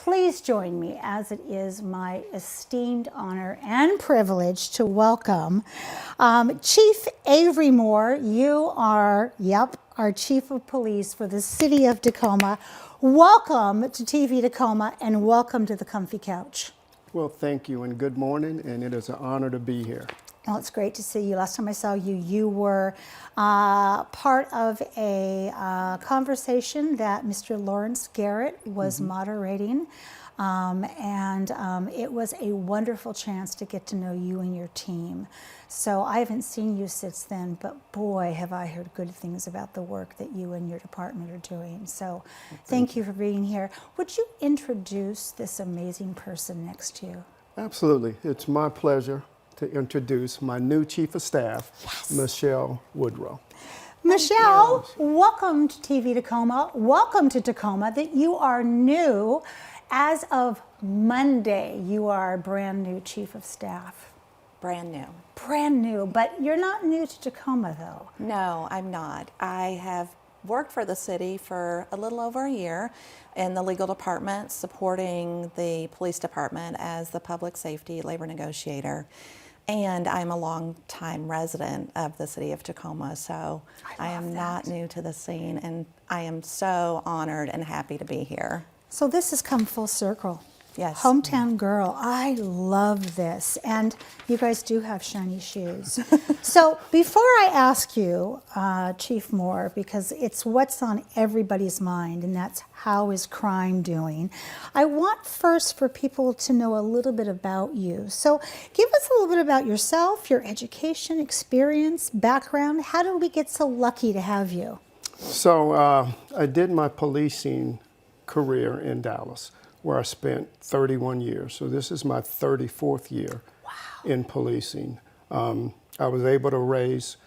please join me as it is my esteemed honor and privilege to welcome Chief Avery Moore. You are, our Chief of Police for the City of Tacoma. Welcome to TV Tacoma and welcome to the Comfy Couch. Well, thank you and good morning, and it is an honor to be here. Well, it's great to see you. Last time I saw you, you were part of a conversation that Mr. Lawrence Garrett was moderating, and it was a wonderful chance to get to know you and your team. So I haven't seen you since then, but boy, have I heard good things about the work that you and your department are doing. So thank you for being here. Would you introduce this amazing person next to you? Absolutely. It's my pleasure to introduce my new Chief of Staff, Michelle Woodrow. Michelle, welcome to TV Tacoma. Welcome to Tacoma. That you are new. As of Monday, you are brand new Chief of Staff. Brand new. Brand new, but you're not new to Tacoma though. No, I'm not. I have worked for the city for a little over a year in the legal department, supporting the police department as the public safety labor negotiator. And I'm a longtime resident of the city of Tacoma, so I am not new to the scene, and I am so honored and happy to be here. So this has come full circle. Yes. Hometown girl. I love this. And you guys do have shiny shoes. So before I ask you, Chief Moore, because it's what's on everybody's mind, and that's how is crime doing, I want first for people to know a little bit about you. So give us a little bit about yourself, your education, experience, background. How did we get so lucky to have you? So I did my policing career in Dallas, where I spent 31 years. So this is my 34th year in policing. I was able to raise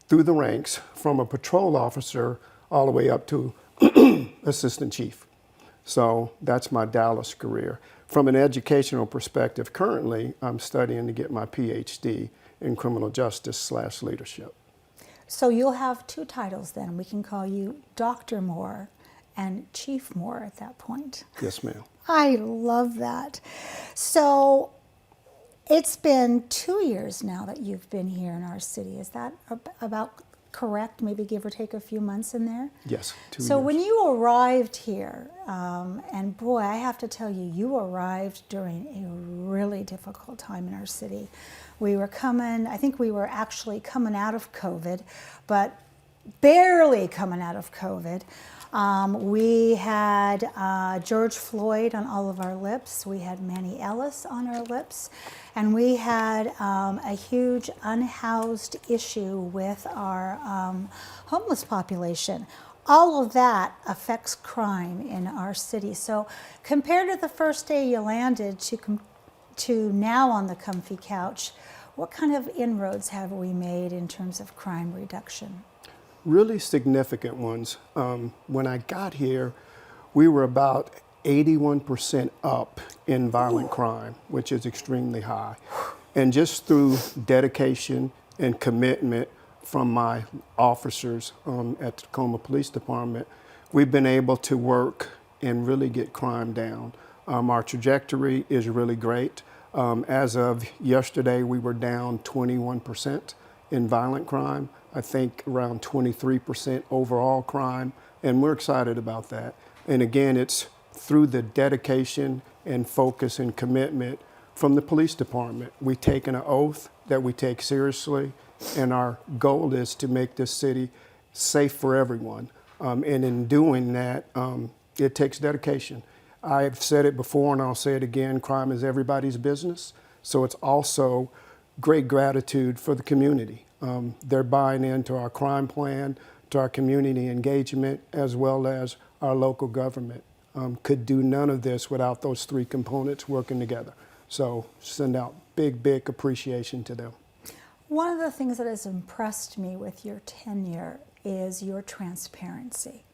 through the ranks from a patrol officer all the way up to assistant chief. So that's my Dallas career. From an educational perspective, currently I'm studying to get my PhD in criminal justice / leadership. So you'll have two titles then. We can call you Dr. Moore and Chief Moore at that point. Yes, ma'am. I love that. So it's been 2 years now that you've been here in our city. Is that about correct? Maybe give or take a few months in there? Yes, 2 years. So when you arrived here, and boy, I have to tell you, you arrived during a really difficult time in our city. We were coming, I think we were actually coming out of COVID, but barely coming out of COVID. We had George Floyd on all of our lips. We had Manny Ellis on our lips. And we had a huge unhoused issue with our homeless population. All of that affects crime in our city. So compared to the first day you landed to now on the comfy couch, what kind of inroads have we made in terms of crime reduction? Really significant ones. When I got here, we were about 81% up in violent crime, which is extremely high. And just through dedication and commitment from my officers at the Tacoma Police Department, we've been able to work and really get crime down. Our trajectory is really great. As of yesterday, we were down 21% in violent crime. I think around 23% overall crime, and we're excited about that. And again, it's through the dedication and focus and commitment from the police department. We've taken an oath that we take seriously, and our goal is to make this city safe for everyone. And in doing that, it takes dedication. I've said it before and I'll say it again, crime is everybody's business. So it's also great gratitude for the community. They're buying into our crime plan, to our community engagement, as well as our local government. Could do none of this without those three components working together. So send out big, big appreciation to them. One of the things that has impressed me with your tenure is your transparency.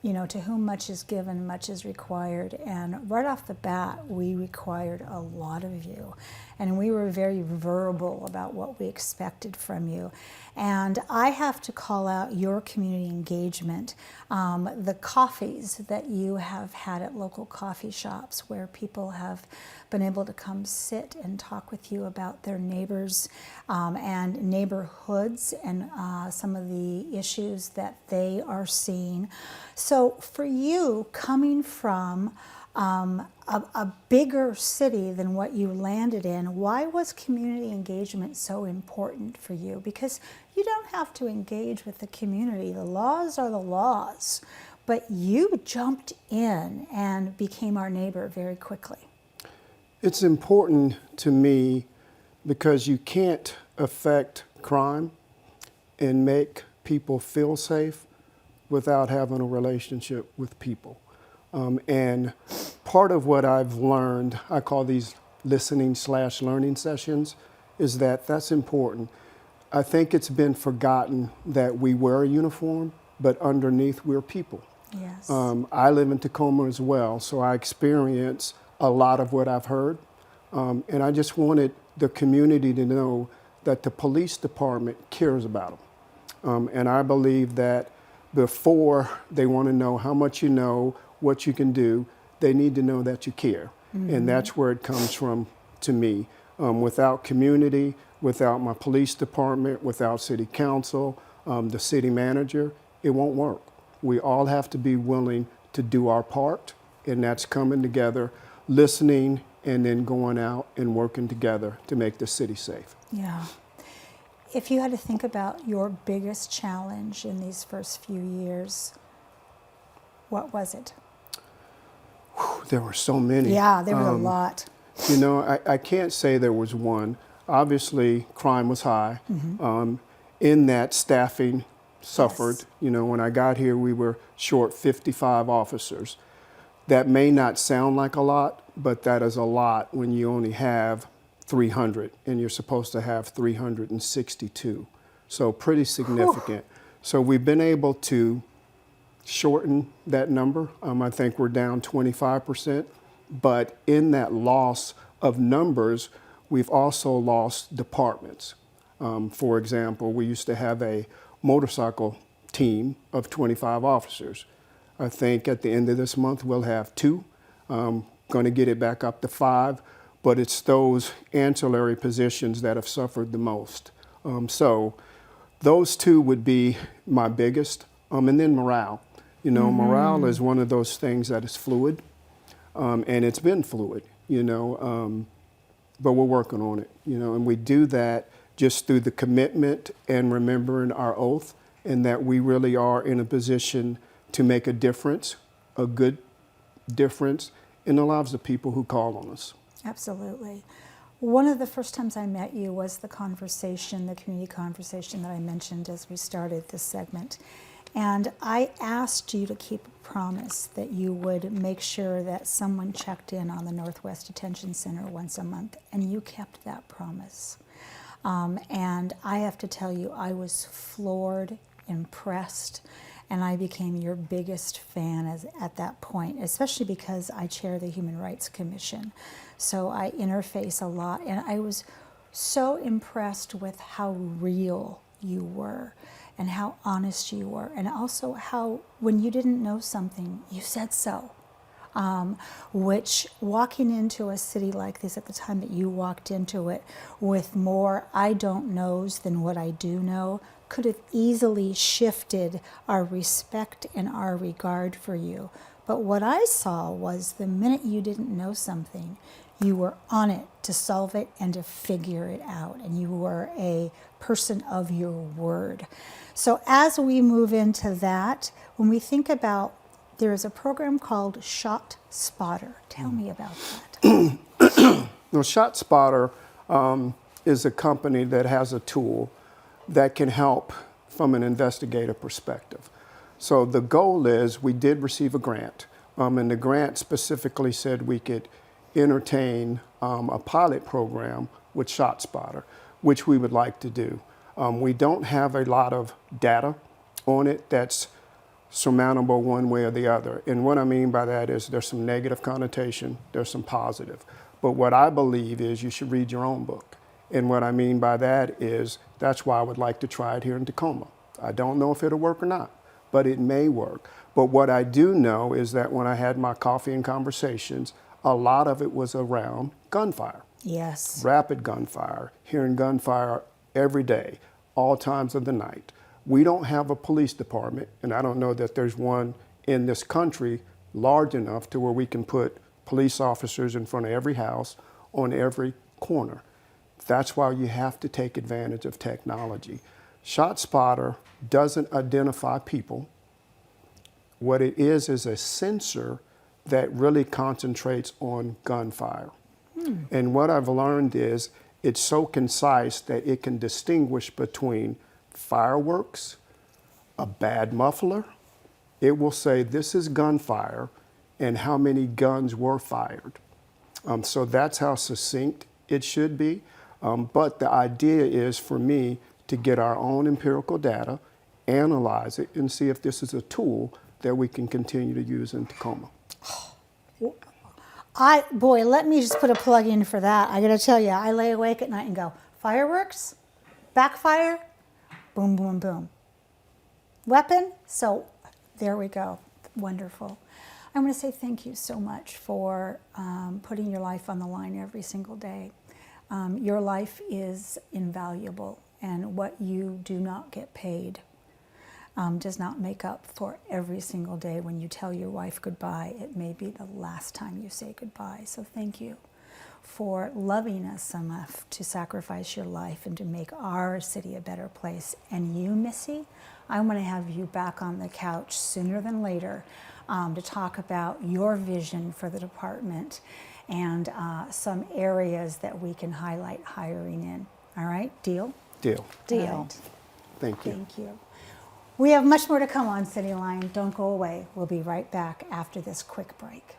You know, to whom much is given, much is required. And right off the bat, we required a lot of you. and we were very verbal about what we expected from you. And I have to call out your community engagement, the coffees that you have had at local coffee shops where people have been able to come sit and talk with you about their neighbors and neighborhoods and some of the issues that they are seeing. So for you, coming from a bigger city than what you landed in, why was community engagement so important for you? Because you don't have to engage with the community. The laws are the laws. But you jumped in and became our neighbor very quickly. It's important to me because you can't affect crime and make people feel safe without having a relationship with people. And part of what I've learned, I call these listening/learning sessions, is that that's important. I think it's been forgotten that we wear a uniform, but underneath we're people. Yes. I live in Tacoma as well, so I experience a lot of what I've heard. And I just wanted the community to know that the police department cares about them. And I believe that before they want to know how much you know, what you can do, they need to know that you care. Mm-hmm. And that's where it comes from to me. Without community, without my police department, without city council, the city manager, it won't work. We all have to be willing to do our part, and that's coming together, listening, and then going out and working together to make the city safe. Yeah. If you had to think about your biggest challenge in these first few years, what was it? There were so many. Yeah, there were a lot. You know, I can't say there was one. Obviously, crime was high. Mm-hmm. In that, staffing suffered. Yes. You know, when I got here, we were short 55 officers. That may not sound like a lot, but that is a lot when you only have 300 and you're supposed to have 362. So pretty significant. Whew. So we've been able to shorten that number. I think we're down 25%. But in that loss of numbers, we've also lost departments. For example, we used to have a motorcycle team of 25 officers. I think at the end of this month, we'll have 2. Going to get it back up to 5, but it's those ancillary positions that have suffered the most. So those 2 would be my biggest. And then morale. You know, mm-hmm. Morale is one of those things that is fluid, and it's been fluid, you know, but we're working on it, you know, and we do that just through the commitment and remembering our oath, and that we really are in a position to make a difference, a good difference in the lives of people who call on us. Absolutely. One of the first times I met you was the conversation, the community conversation that I mentioned as we started this segment. And I asked you to keep a promise that you would make sure that someone checked in on the Northwest Detention Center once a month, and you kept that promise. And I have to tell you, I was floored, impressed, and I became your biggest fan at that point, especially because I chair the Human Rights Commission. So I interface a lot, and I was so impressed with how real you were and how honest you were, and also how when you didn't know something, you said so. Which walking into a city like this at the time that you walked into it with more I don't knows than what I do know could have easily shifted our respect and our regard for you. But what I saw was the minute you didn't know something, you were on it to solve it and to figure it out. And you were a person of your word. So as we move into that, when we think about, there is a program called ShotSpotter. Tell me about that. Well, ShotSpotter is a company that has a tool that can help from an investigative perspective. So the goal is, we did receive a grant, and the grant specifically said we could entertain a pilot program with ShotSpotter, which we would like to do. We don't have a lot of data on it that's surmountable one way or the other. And what I mean by that is there's some negative connotation, there's some positive. But what I believe is you should read your own book. And what I mean by that is that's why I would like to try it here in Tacoma. I don't know if it'll work or not, but it may work. But what I do know is that when I had my coffee and conversations, a lot of it was around gunfire. Yes. Rapid gunfire, hearing gunfire every day, all times of the night. We don't have a police department, and I don't know that there's one in this country large enough to where we can put police officers in front of every house on every corner. That's why you have to take advantage of technology. ShotSpotter doesn't identify people. What it is a sensor that really concentrates on gunfire. And what I've learned is it's so concise that it can distinguish between fireworks, a bad muffler. It will say this is gunfire and how many guns were fired. So that's how succinct it should be. But the idea is for me to get our own empirical data, analyze it, and see if this is a tool that we can continue to use in Tacoma. Boy, let me just put a plug in for that. I gotta tell you, I lay awake at night and go, fireworks, backfire, boom, boom, boom. Weapon, so there we go, wonderful. I want to say thank you so much for putting your life on the line every single day. Your life is invaluable, and what you do not get paid does not make up for every single day when you tell your wife goodbye. It may be the last time you say goodbye. So thank you for loving us enough to sacrifice your life and to make our city a better place. And you, Missy, I want to have you back on the couch sooner than later to talk about your vision for the department and some areas that we can highlight hiring in. All right, deal? Deal. Deal. All right. Thank you. Thank you. We have much more to come on City Line. Don't go away. We'll be right back after this quick break.